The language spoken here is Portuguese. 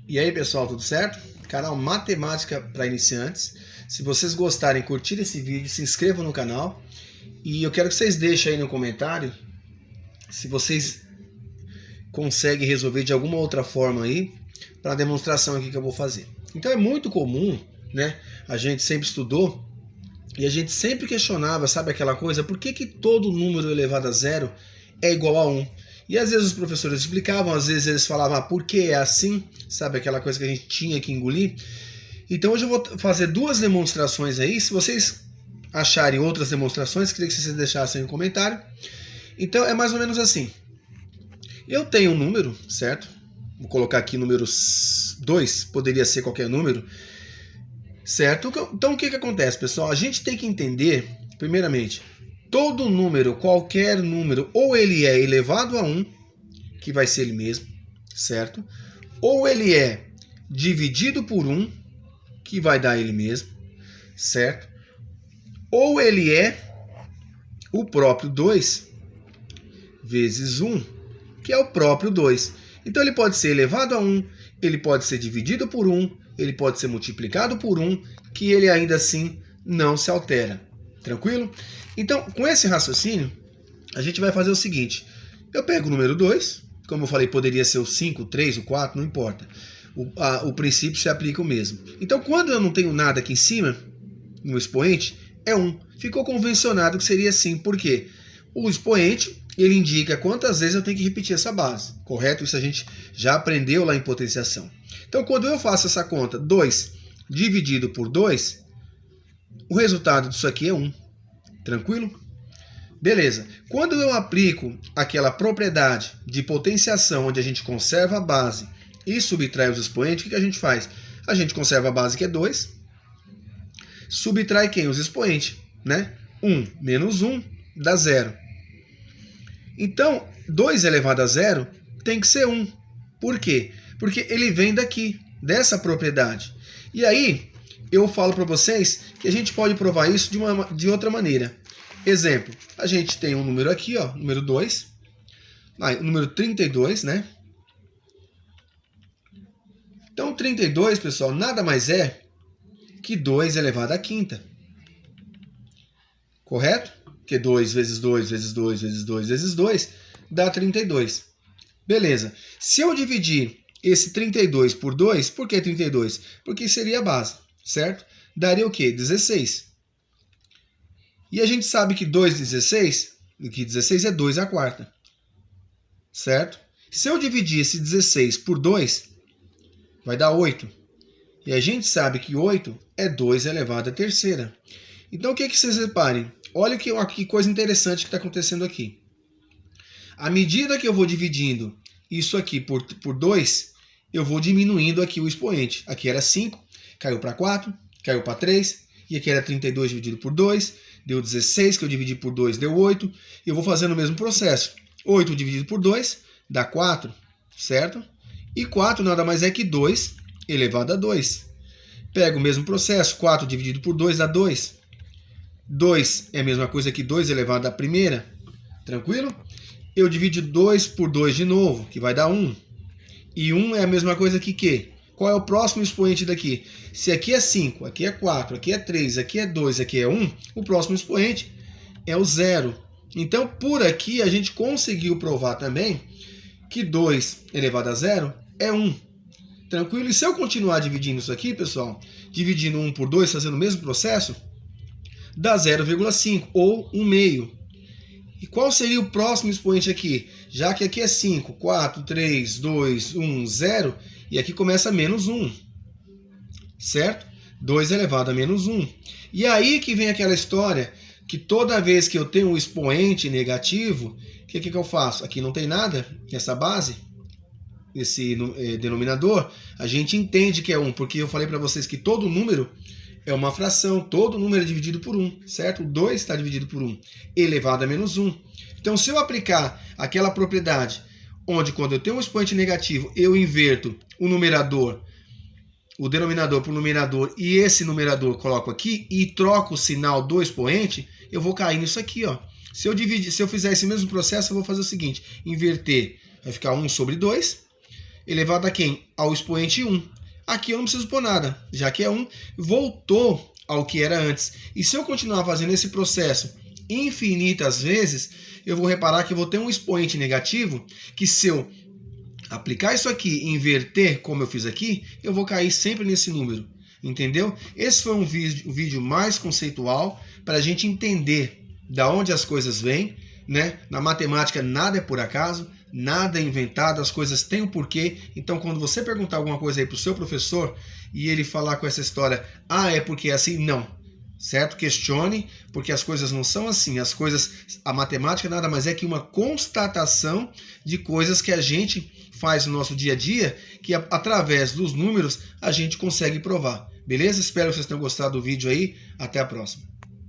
E aí, pessoal, tudo certo? Canal Matemática para Iniciantes. Se vocês gostarem, curtir esse vídeo, se inscrevam no canal. E eu quero que vocês deixem aí no comentário se vocês conseguem resolver de alguma outra forma aí para a demonstração aqui que eu vou fazer. Então é muito comum, né? A gente sempre estudou e a gente sempre questionava, sabe aquela coisa? Por que todo número elevado a zero é igual a 1? E às vezes os professores explicavam, às vezes eles falavam, por que é assim? Sabe aquela coisa que a gente tinha que engolir? Então hoje eu vou fazer duas demonstrações aí. Se vocês acharem outras demonstrações, queria que vocês deixassem um comentário. Então é mais ou menos assim. Eu tenho um número, certo? Vou colocar aqui número 2, poderia ser qualquer número, certo? Então o que acontece, pessoal? A gente tem que entender, primeiramente, todo número, qualquer número, ou ele é elevado a 1, que vai ser ele mesmo, certo? Ou ele é dividido por 1, que vai dar ele mesmo, certo? Ou ele é o próprio 2 vezes 1, que é o próprio 2. Então ele pode ser elevado a 1, ele pode ser dividido por 1, ele pode ser multiplicado por 1, que ele ainda assim não se altera. Tranquilo? Então, com esse raciocínio, a gente vai fazer o seguinte. Eu pego o número 2, como eu falei, poderia ser o 5, o 3, o 4, não importa. O princípio se aplica o mesmo. Então, quando eu não tenho nada aqui em cima, no expoente, é 1. Ficou convencionado que seria assim. Por quê? O expoente, ele indica quantas vezes eu tenho que repetir essa base. Correto? Isso a gente já aprendeu lá em potenciação. Então, quando eu faço essa conta, 2 dividido por 2, o resultado disso aqui é 1. Tranquilo? Beleza. Quando eu aplico aquela propriedade de potenciação, onde a gente conserva a base e subtrai os expoentes, o que a gente faz? A gente conserva a base, que é 2, subtrai quem? Os expoentes, né? 1 menos 1 dá 0. Então, 2 elevado a 0 tem que ser 1. Por quê? Porque ele vem daqui, dessa propriedade. E aí, eu falo para vocês que a gente pode provar isso de outra maneira. Exemplo, a gente tem um número aqui, ó, número 2, o número 32, né? Então, 32, pessoal, nada mais é que 2 elevado à quinta. Correto? Porque 2 vezes 2 vezes 2 vezes 2 vezes 2 dá 32. Beleza. Se eu dividir esse 32 por 2, por que 32? Porque seria a base, certo? Daria o quê? 16. E a gente sabe que 2 vezes 16, que 16 é 2 à quarta, certo? Se eu dividir esse 16 por 2, vai dar 8. E a gente sabe que 8 é 2 elevado à terceira. Então o que vocês reparem? Olha que coisa interessante que está acontecendo aqui. À medida que eu vou dividindo isso aqui por 2, eu vou diminuindo aqui o expoente. Aqui era 5, caiu para 4, caiu para 3, e aqui era 32 dividido por 2, deu 16, que eu dividi por 2, deu 8. E eu vou fazendo o mesmo processo. 8 dividido por 2 dá 4, certo? E 4 nada mais é que 2 elevado a 2. Pego o mesmo processo, 4 dividido por 2 dá 2. 2 é a mesma coisa que 2 elevado à primeira. Tranquilo? Eu divido 2 por 2 de novo, que vai dar 1. E 1 é a mesma coisa que quê? Qual é o próximo expoente daqui? Se aqui é 5, aqui é 4, aqui é 3, aqui é 2, aqui é 1, o próximo expoente é o 0. Então, por aqui, a gente conseguiu provar também que 2 elevado a 0 é 1. Tranquilo? E se eu continuar dividindo isso aqui, pessoal, dividindo 1 por 2, fazendo o mesmo processo, dá 0,5 ou 1 meio. E qual seria o próximo expoente aqui? Já que aqui é 5, 4, 3, 2, 1, 0, e aqui começa menos 1, certo? 2 elevado a menos 1. E aí que vem aquela história que toda vez que eu tenho um expoente negativo, o que eu faço? Aqui não tem nada nessa base, esse denominador, a gente entende que é 1, porque eu falei para vocês que todo número é uma fração, todo número é dividido por 1, certo? O 2 está dividido por 1, elevado a menos 1. Então, se eu aplicar aquela propriedade, onde quando eu tenho um expoente negativo, eu inverto o numerador, o denominador para o numerador, e esse numerador coloco aqui, e troco o sinal do expoente, eu vou cair nisso aqui, ó. Se eu fizer esse mesmo processo, eu vou fazer o seguinte, inverter, vai ficar 1 sobre 2, elevado a quem? Ao expoente 1. Aqui eu não preciso pôr nada, já que é 1, voltou ao que era antes. E se eu continuar fazendo esse processo infinitas vezes, eu vou reparar que eu vou ter um expoente negativo, que se eu aplicar isso aqui e inverter como eu fiz aqui, eu vou cair sempre nesse número. Entendeu? Esse foi um vídeo mais conceitual para a gente entender da onde as coisas vêm, né? Na matemática nada é por acaso, nada é inventado, as coisas têm um porquê. Então quando você perguntar alguma coisa aí para o seu professor e ele falar com essa história, é porque é assim, não. Certo? Questione, porque as coisas não são assim. A matemática nada mais é que uma constatação de coisas que a gente faz no nosso dia a dia, que através dos números a gente consegue provar. Beleza? Espero que vocês tenham gostado do vídeo aí. Até a próxima.